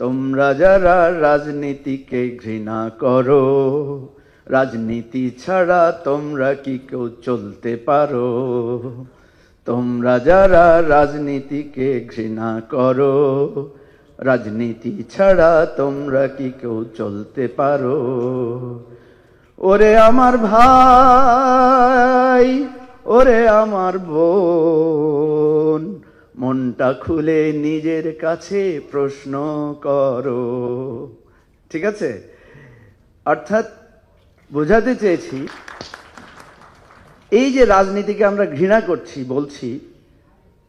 তোমরা যারা রাজনীতিকে ঘৃণা করো, রাজনীতি ছাড়া তোমরা কি কেউ চলতে পারো? তোমরা যারা রাজনীতিকে ঘৃণা করো, রাজনীতি ছাড়া তোমরা কি কেউ চলতে পারো? ওরে আমার ভাই, ওরে আমার বোন, মনটা খুলে নিজের কাছে প্রশ্ন করো। ঠিক আছে? অর্থাৎ বোঝাতে চেয়েছি, এই যে রাজনীতিকে আমরা ঘৃণা করছি বলছি,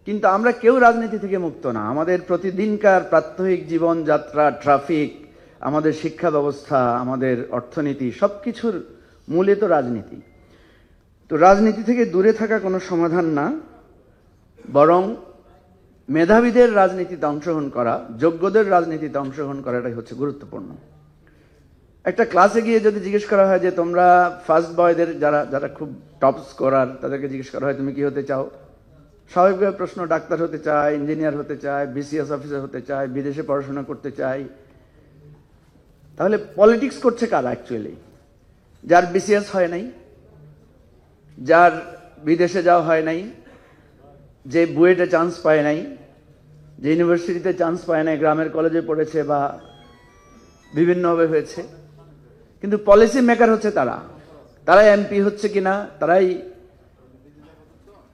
কিন্তু আমরা কেউ রাজনীতি থেকে মুক্ত না। আমাদের প্রতিদিনকার প্রাত্যহিক জীবনযাত্রা, ট্রাফিক, আমাদের শিক্ষা ব্যবস্থা, আমাদের অর্থনীতি, সবকিছুর মূলে তো রাজনীতি। তো রাজনীতি থেকে দূরে থাকা কোনো সমাধান না, বরং মেধাবীদের রাজনীতিতে অংশগ্রহণ করা, যোগ্যদের রাজনীতিতে অংশগ্রহণ করাটাই হচ্ছে গুরুত্বপূর্ণ। একটা ক্লাসে গিয়ে যদি জিজ্ঞেস করা হয় যে তোমরা ফার্স্ট বয়দের যারা যারা খুব টপ স্কোরার, তাদেরকে জিজ্ঞেস করা হয় তুমি কি হতে চাও, স্বাভাবিকভাবে প্রশ্ন ডাক্তার হতে চায়, ইঞ্জিনিয়ার হতে চায়, বিসিএস অফিসার হতে চায়, বিদেশে পড়াশোনা করতে চায়। তাহলে পলিটিক্স করছে কারা অ্যাকচুয়ালি? যার বিসিএস হয় নাই, যার বিদেশে যাওয়া হয় নাই, যে বুয়েটে চান্স পায় নাই, যে ইউনিভার্সিটিতে চান্স পায় নাই, গ্রামের কলেজে পড়েছে বা বিভিন্নভাবে হয়েছে, কিন্তু পলিসি মেকার হচ্ছে তারা। তারাই এমপি হচ্ছে কিনা,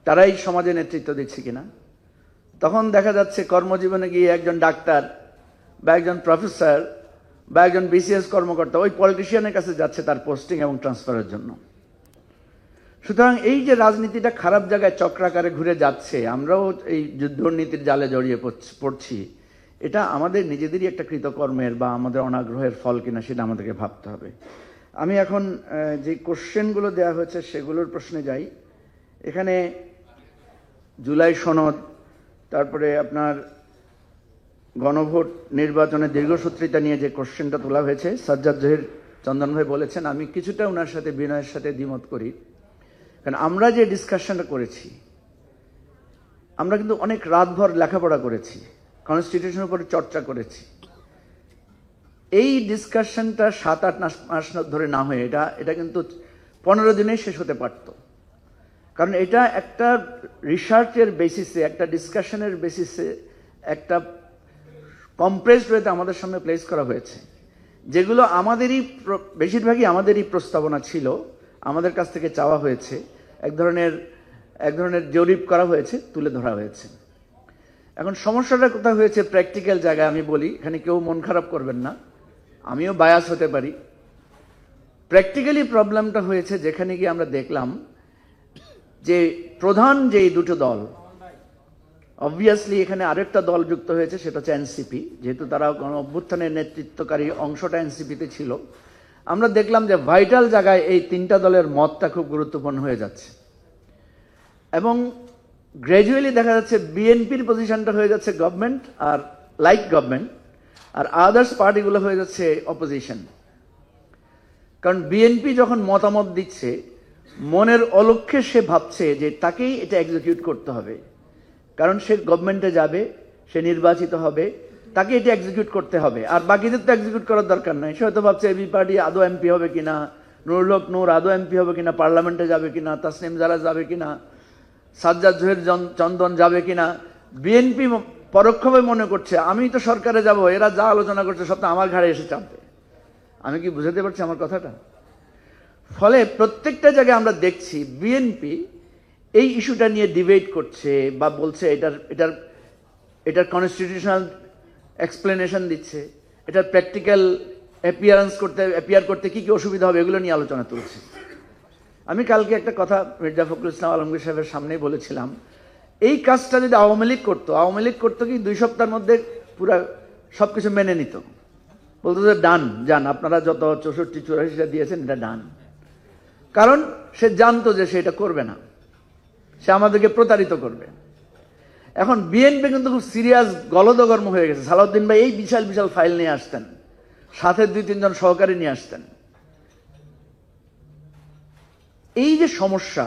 তারাই সমাজে নেতৃত্ব দিচ্ছে কিনা। তখন দেখা যাচ্ছে কর্মজীবনে গিয়ে একজন ডাক্তার বা একজন প্রফেসর বা একজন বিসিএস কর্মকর্তা ওই পলিটিশিয়ানের কাছে যাচ্ছে তার পোস্টিং এবং ট্রান্সফারের জন্য। সুতরাং এই যে রাজনীতিটা খারাপ জায়গায় চক্রাকারে ঘুরে যাচ্ছে, আমরাও এই দুর্নীতির জালে জড়িয়ে পড়ছি, এটা আমাদের নিজেদেরই একটা কৃতকর্মের বা আমাদের অনাগ্রহের ফল কিনা সেটা আমাদেরকে ভাবতে হবে। আমি এখন যে কোশ্চেনগুলো দেওয়া হয়েছে সেগুলোর প্রশ্নে যাই। এখানে জুলাই সনদ, তারপরে আপনার গণভোট নির্বাচনের দীর্ঘসূত্রিতা নিয়ে যে কোশ্চেনটা তোলা হয়েছে, সাজ্জাদ জহির চন্দন ভাই বলেছেন, আমি কিছুটা ওনার সাথে বিনয়ের সাথে দ্বিমত করি। কারণ আমরা যে ডিসকাশনটা করেছি, আমরা কিন্তু অনেক রাতভর লেখাপড়া করেছি, কনস্টিটিউশনের উপরে চর্চা করেছি। এই ডিসকাশনটা 7-8 মাস ধরে না হয়ে এটা কিন্তু 15 দিনেই শেষ হতে পারত। কারণ এটা একটা রিসার্চের বেসিসে, একটা ডিসকাশনের বেসিসে, একটা কম্প্রেসড ওয়েতে আমাদের সামনে প্লেস করা হয়েছে, যেগুলো বেশিরভাগই আমাদেরই প্রস্তাবনা ছিল, আমাদের কাছ থেকে চাওয়া হয়েছে, এক ধরনের জরিপ করা হয়েছে, তুলে ধরা হয়েছে। এখন সমস্যাটা কোথায় হয়েছে প্র্যাকটিক্যাল জায়গায় আমি বলি, এখানে কেউ মন খারাপ করবেন না, আমিও বায়াস হতে পারি। প্র্যাকটিক্যালি প্রবলেমটা হয়েছে যেখানে গিয়ে আমরা দেখলাম যে প্রধান যে দুটো দল, অবভিয়াসলি এখানে আরেকটা দল যুক্ত হয়েছে, সেটা হচ্ছে এনসিপি, যেহেতু তারা গণ অভ্যুত্থানের নেতৃত্বকারী অংশটা এনসিপিতে ছিল। আমরা দেখলাম যে ভাইটাল জায়গায় এই তিনটা দলের মতটা খুব গুরুত্বপূর্ণ হয়ে যাচ্ছে, এবং গ্র্যাজুয়ালি দেখা যাচ্ছে বিএনপির পজিশনটা হয়ে যাচ্ছে গভর্নমেন্ট আর লাইক গভর্নমেন্ট, আর আদার্স পার্টিগুলো হয়ে যাচ্ছে অপোজিশন। কারণ বিএনপি যখন মতামত দিচ্ছে, মনের অলক্ষ্যে সে ভাবছে যে তাকেই এটা এক্সিকিউট করতে হবে, কারণ সে গভর্নমেন্টে যাবে, সে নির্বাচিত হবে, তাকে এটা এক্সিকিউট করতে হবে, আর বাকিদের তো এক্সিকিউট করার দরকার নাই। সে হয়তো ভাবছে এবি পার্টি আদৌ এমপি হবে কিনা, নুরুল হক নূর আদৌ এমপি হবে কিনা, পার্লামেন্টে যাবে কিনা, তাসনিম জারা যাবে কিনা, সাজ্জাদ জহির চন্দন যাবে কিনা। বিএনপি পরোক্ষভাবে মনে করছে আমি তো সরকারে যাব, এরা যা আলোচনা করছে সব তো আমার ঘাড়ে এসে চাপবে। আমি কি বুঝাতে পারছি আমার কথাটা? ফলে প্রত্যেকটা জায়গায় আমরা দেখছি বিএনপি এই ইস্যুটা নিয়ে ডিবেট করছে বা বলছে এটার কনস্টিটিউশনাল এক্সপ্লেনেশন দিচ্ছে, এটার প্র্যাকটিক্যাল অ্যাপিয়ার করতে কি কি অসুবিধা হবে এগুলো নিয়ে আলোচনা তুলছে। আমি কালকে একটা কথা মির্জা ফখরুল ইসলাম আলমগীর সাহেবের সামনেই বলেছিলাম, এই কাজটা যদি আওয়ামী লীগ করতো কি 2 সপ্তাহের মধ্যে পুরো সবকিছু মেনে নিত, বলতো যে ডান, যান আপনারা যত 64-84 দিয়েছেন এটা ডান। কারণ সে জানতো যে সে এটা করবে না, সে আমাদেরকে প্রতারিত করবে। এখন বিএনপি কিন্তু খুব সিরিয়াস গলদগর্ম হয়ে গেছে। সালাউদ্দিন ভাই এই বিশাল বিশাল ফাইল নিয়ে আসতেন, সাথে 2-3 জন সহকারী নিয়ে আসতেন। এই যে সমস্যা,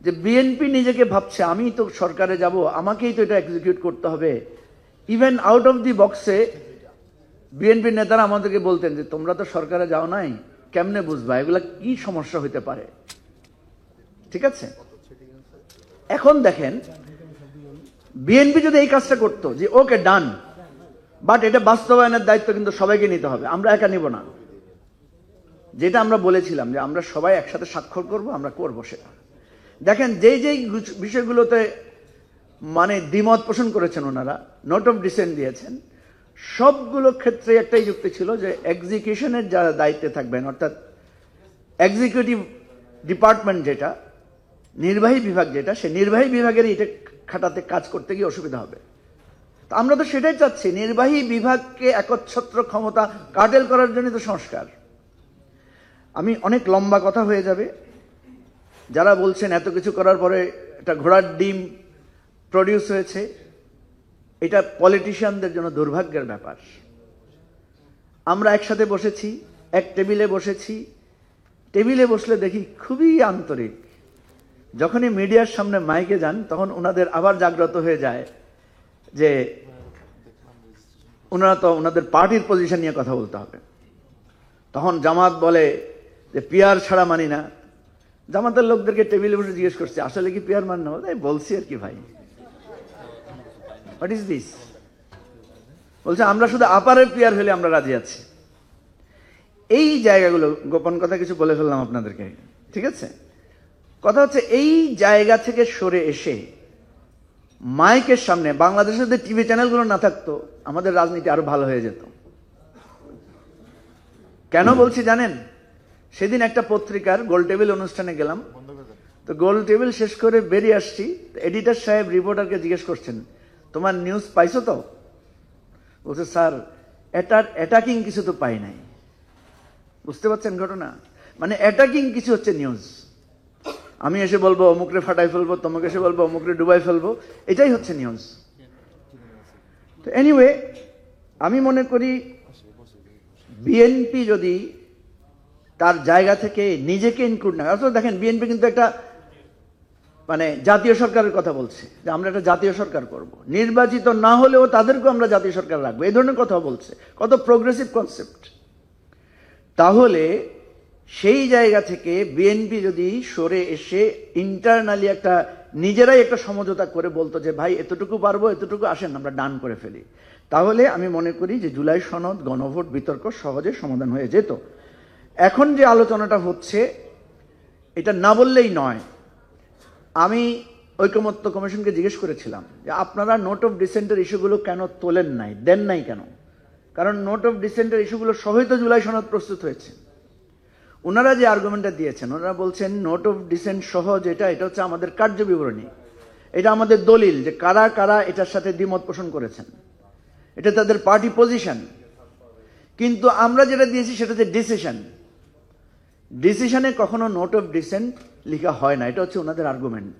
যে বিএনপি নিজেকে ভাবছে আমি তো সরকারে যাব, আমাকেই তো এটা এক্সিকিউট করতে হবে, ইভেন আউট অফ দি বক্সে বিএনপির নেতারা আমাদেরকে বলতেন যে তোমরা তো সরকারে যাও নাই, কেমনে বুঝবা এগুলা কি সমস্যা হইতে পারে। ঠিক আছে, এখন দেখেন বিএনপি যদি এই কাজটা করতো যে ওকে ডান, বাট এটা বাস্তবায়নের দায়িত্ব কিন্তু সবাইকে নিতে হবে, আমরা একা নিব না। যেটা আমরা বলেছিলাম যে আমরা সবাই একসাথে স্বাক্ষর করব, আমরা করব সেটা। দেখেন যেই যেই বিষয়গুলোতে মানে দ্বিমত পোষণ করেছেন ওনারা, নোট অফ ডিসেন্ট দিয়েছেন, সবগুলো ক্ষেত্রে একটাই যুক্তি ছিল যে এক্সিকিউশনের যারা দায়িত্বে থাকবেন, অর্থাৎ এক্সিকিউটিভ ডিপার্টমেন্ট যেটা, নির্বাহী বিভাগ যেটা, সে নির্বাহী বিভাগের এটা খাটাতে কাজ করতে গিয়ে অসুবিধা হবে। তো আমরা তো সেটাই চাচ্ছি, নির্বাহী বিভাগকে একচ্ছত্র ক্ষমতা কাটেল করার জন্য তো সংস্কার। আমি অনেক লম্বা কথা হয়ে যাবে। যারা বলছেন এত কিছু করার পরে একটা ঘোড়ার ডিম প্রডিউস হয়েছে, এটা পলিটিশিয়ানদের জন্য দুর্ভাগ্যের ব্যাপার। আমরা একসাথে বসেছি, এক টেবিলে বসেছি, টেবিলে বসলে দেখি খুবই আন্তরিক। যখনই মিডিয়ার সামনে মাইকে যান তখন ওনাদের আবার জাগ্রত হয়ে যায় যে ওনারা তো ওনাদের পার্টির পজিশন নিয়ে কথা বলতে হবে। তখন জামাত বলে যে পিয়ার ছাড়া মানি না। জামাতের লোকদেরকে টেবিলে বসে জিজ্ঞেস করছে আসলে কি পিয়ার মান্য? বলছি আর কি ভাই, হোয়াট ইজ দিস? বলছে আমরা শুধু আপারের পিয়ার হলে আমরা রাজি আছি। এই জায়গাগুলো, গোপন কথা কিছু বলে ফেললাম আপনাদেরকে, ঠিক আছে? কথা হচ্ছে এই জায়গা থেকে সরে এসে মাইকের সামনে, বাংলাদেশের যে টিভি চ্যানেলগুলো না থাকতো আমাদের রাজনীতি আরো ভালো হয়ে যেত। কেন বলছি জানেন? সেদিন একটা পত্রিকার গোল টেবিল অনুষ্ঠানে গেলাম, তো গোল টেবিল শেষ করে বেরিয়ে আসছি, এডিটর সাহেব রিপোর্টারকে জিজ্ঞেস করছেন তোমার নিউজ পাইছো তো? বলছে স্যার অ্যাটাকিং কিছু তো পাই নাই। বুঝতে পারছেন ঘটনা? মানে অ্যাটাকিং কিছু হচ্ছে নিউজ। আমি এসে বলবো অমুকরে ফাটাই ফেলবো, তোমাকে এসে বলবো অমুকরে ডুবাই ফেলবো, এটাই হচ্ছে নিউজ। তো এনিওয়ে, আমি মনে করি বিএনপি যদি তার জায়গা থেকে নিজেকে ইনক্লুড না, আসলে দেখেন বিএনপি কিন্তু একটা মানে জাতীয় সরকারের কথা বলছে যে আমরা একটা জাতীয় সরকার করব, নির্বাচিত না হলেও তাদেরকেও আমরা জাতীয় সরকার রাখবো, এই ধরনের কথা বলছে। কত প্রোগ্রেসিভ কনসেপ্ট। তাহলে সেই জায়গা থেকে বিএনপি যদি সরে এসে ইন্টারনালি একটা নিজেরাই একটা সমঝোতা করে বলতো যে ভাই এতটুকু পারবো, এতটুকু আসেন আমরা ডান করে ফেলি, তাহলে আমি মনে করি যে জুলাই সনদ, গণভোট, বিতর্ক সহজে সমাধান হয়ে যেত। এখন যে আলোচনাটা হচ্ছে এটা না বললেই নয়। আমি ঐকমত্য কমিশনকে জিজ্ঞেস করেছিলাম যে আপনারা নোট অফ ডিসেন্টের ইস্যুগুলো কেন তোলেন নাই, দেন নাই কেন? কারণ নোট অফ ডিসেন্টের ইস্যুগুলো সহই তো জুলাই সনদ প্রস্তুত হয়েছে। ওনারা যে আর্গুমেন্টটা দিয়েছেন, ওনারা বলছেন নোট অফ ডিসেন্ট সহ যেটা, এটা হচ্ছে আমাদের কার্য বিবরণী, এটা আমাদের দলিল যে কারা কারা এটার সাথে দ্বিমত পোষণ করেছেন, এটা তাদের পার্টি পজিশন। কিন্তু আমরা যেটা দিয়েছি সেটা হচ্ছে ডিসিশন। ডিসিশনে কখনো নোট অফ ডিসেন্ট লেখা হয় না, এটা হচ্ছে ওনাদের আর্গুমেন্ট।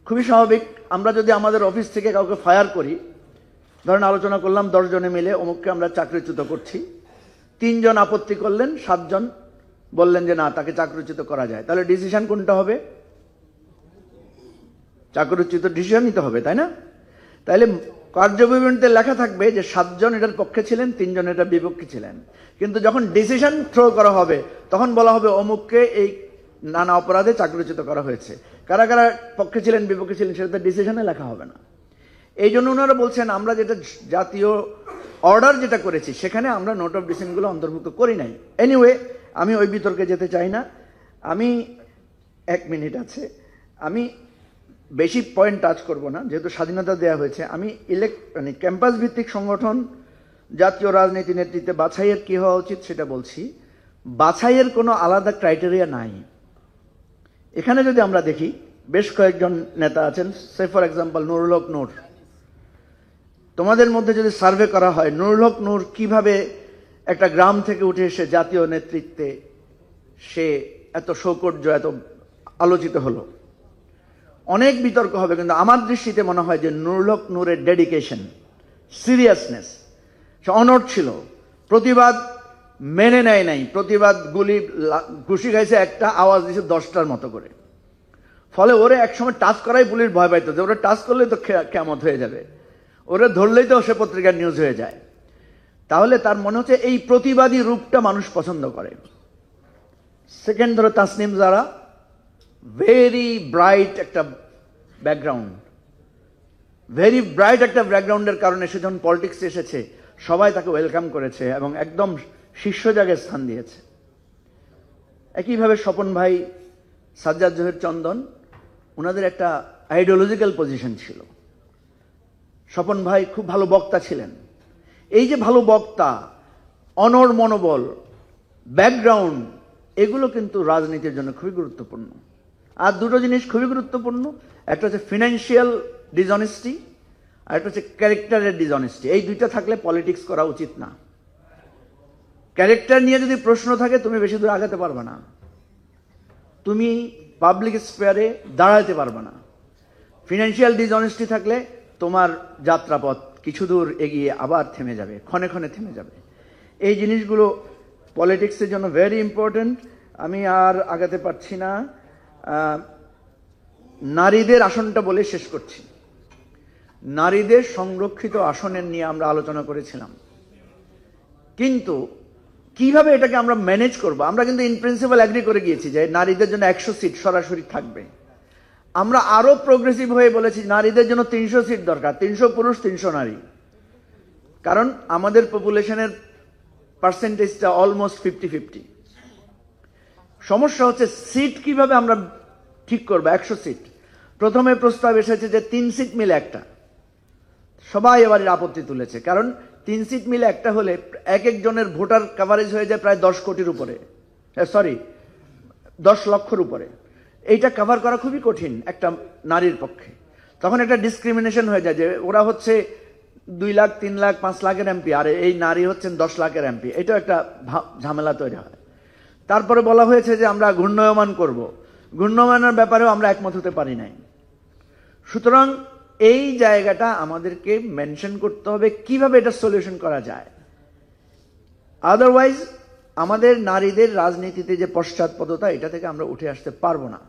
খুবই স্বাভাবিক, আমরা যদি আমাদের অফিস থেকে কাউকে ফায়ার করি, ধরেন আলোচনা করলাম 10 জনে মিলে অমুককে আমরা চাকরিচ্যুত করছি, 3 জন আপত্তি করলেন, 7 জন বললেন যে না তাকে চাকরিচ্যুত করা যায়, তাহলে ডিসিশন কোনটা হবে? চাকরিচ্যুত ডিসিশন নিতে হবে, তাই না? তাহলে কার্যবিবরণীতে লেখা থাকবে যে 7 জন এটার পক্ষে ছিলেন, 3 জন এটার বিপক্ষে ছিলেন। কিন্তু যখন ডিসিশন থ্রো করা হবে তখন বলা হবে অমুককে এই নানা অপরাধে চাকরিচ্যুত করা হয়েছে। কারা কারা পক্ষে ছিলেন, বিপক্ষে ছিলেন, সেটা ডিসিশনে লেখা হবে না। এই জন্য ওনারা বলছেন আমরা যেটা জাতীয় অর্ডার যেটা করেছি সেখানে আমরা নোট অফ ডিসেন্টগুলো অন্তর্ভুক্ত করি নাই। এনিওয়ে, আমি ওই বিতর্কে যেতে চাই না। আমি 1 মিনিট আছে, আমি বেশি পয়েন্ট টাচ করব না, যেহেতু স্বাধীনতা দেওয়া হয়েছে। আমি মানে ক্যাম্পাস ভিত্তিক সংগঠন, জাতীয় রাজনীতি নেতৃত্বে বাছাইয়ের কি হওয়া উচিত সেটা বলছি। বাছাইয়ের কোনো আলাদা ক্রাইটেরিয়া নাই। এখানে যদি আমরা দেখি বেশ কয়েকজন নেতা আছেন, সে ফর এক্সাম্পল নুরুল হক নূর। তোমাদের মধ্যে যদি সার্ভে করা হয় নুরুল হক নূর কিভাবে একটা গ্রাম থেকে উঠে এসে জাতীয় নেতৃত্বে সে এত সৌকর্য, এত আলোচিত হলো, অনেক বিতর্ক হবে। কিন্তু আমার দৃষ্টিতে মনে হয় যে নুরুল হক নূরের ডেডিকেশন, সিরিয়াসনেস, সে অনড় ছিল, প্রতিবাদ মেনে নেয় নাই, প্রতিবাদ ঘুষি খাইছে একটা, আওয়াজ দিছে 10টার মতো করে। ফলে ওরে একসময় টাচ করাই পুলিশ ভয় পাইতো যে ওরা টাচ করলে তো কেমত হয়ে যাবে, ওরে ধরলেই তো সে পত্রিকার নিউজ হয়ে যায়। তাহলে তার মনে হচ্ছে এই প্রতিবাদী রূপটা মানুষ পছন্দ করে। সেকেন্ড ধরো তাসনিম জারা, ভেরি ব্রাইট একটা ব্যাকগ্রাউন্ড, ভেরি ব্রাইট একটা ব্যাকগ্রাউন্ডের কারণে সে যখন পলিটিক্সে এসেছে সবাই তাকে ওয়েলকাম করেছে এবং একদম শীর্ষ জায়গায় স্থান দিয়েছে। একইভাবে স্বপন ভাই, সাজ্জাদ জহির চন্দন, ওনাদের একটা আইডিওলজিক্যাল পজিশন ছিল। স্বপন ভাই খুব ভালো বক্তা ছিলেন। এই যে ভালো বক্তা, অনড় মনোবল, ব্যাকগ্রাউন্ড, এগুলো কিন্তু রাজনীতির জন্য খুবই গুরুত্বপূর্ণ। আর দুটো জিনিস খুবই গুরুত্বপূর্ণ, একটা হচ্ছে ফিনান্সিয়াল ডিসঅনেস্টি আর একটা হচ্ছে ক্যারেক্টারের ডিসঅনেস্টি। এই দুইটা থাকলে পলিটিক্স করা উচিত না। ক্যারেক্টার নিয়ে যদি প্রশ্ন থাকে তুমি বেশি দূর আগাতে পারবে না, তুমি পাবলিক স্পেয়ারে দাঁড়াতে পারবে না। ফিনান্সিয়াল ডিসঅনেস্টি থাকলে তোমার যাত্রাপথ কিছু দূর এগিয়ে আবার থেমে যাবে, ক্ষণে ক্ষণে থেমে যাবে। এই জিনিসগুলো পলিটিক্সের জন্য ভেরি ইম্পর্টেন্ট। আমি আর আগাতে পারছি না। নারীদের আসনটা বলে শেষ করছি। নারীদের সংরক্ষিত আসনের নিয়ে আমরা আলোচনা করেছিলাম, কিন্তু কিভাবে এটাকে আমরা ম্যানেজ করব। আমরা কিন্তু ইন প্রিন্সিপাল এগ্রি করে গিয়েছি যে নারীদের জন্য 100 সিট সরাসরি থাকবে। আমরা আরো প্রোগ্রেসিভ হয়ে বলেছি নারীদের জন্য 300 সিট দরকার, 300 পুরুষ 300 নারী। কারণ আমাদের পপুলেশনের পার্সেন্টেজটা অলমোস্ট 50-50। সমস্যা হচ্ছে সিট কিভাবে আমরা ঠিক করবো। 100 সিট, প্রথমে প্রস্তাব এসেছে যে 3 সিট মিলে একটা। সবাই এবার আপত্তি তুলেছে, কারণ 3 সিট মিলে একটা হলে এক একজনের ভোটার কভারেজ হয়ে যায় প্রায় 10 কোটির উপরে, 10 লক্ষর উপরে। এইটা কভার করা খুবই কঠিন একটা নারীর পক্ষে। তখন একটা ডিসক্রিমিনেশন হয়ে যায় যে ওরা হচ্ছে 2 লাখ 3 লাখ 5 লাখের এমপি আর এই নারী হচ্ছেন 10 লাখের এমপি। এটা একটা ঝামেলা তৈরি হয়। তারপরে বলা হয়েছে যে আমরা ঘূর্ণায়মান করব। ঘূর্ণায়মানের ব্যাপারেও আমরা একমত হতে পারি নাই। সুতরাং এই জায়গাটা আমাদেরকে মেনশন করতে হবে কিভাবে এটা সলিউশন করা যায়। আদারওয়াইজ আমাদের নারীদের রাজনীতিতে যে পশ্চাৎপদতা, এটা থেকে আমরা উঠে আসতে পারবো না।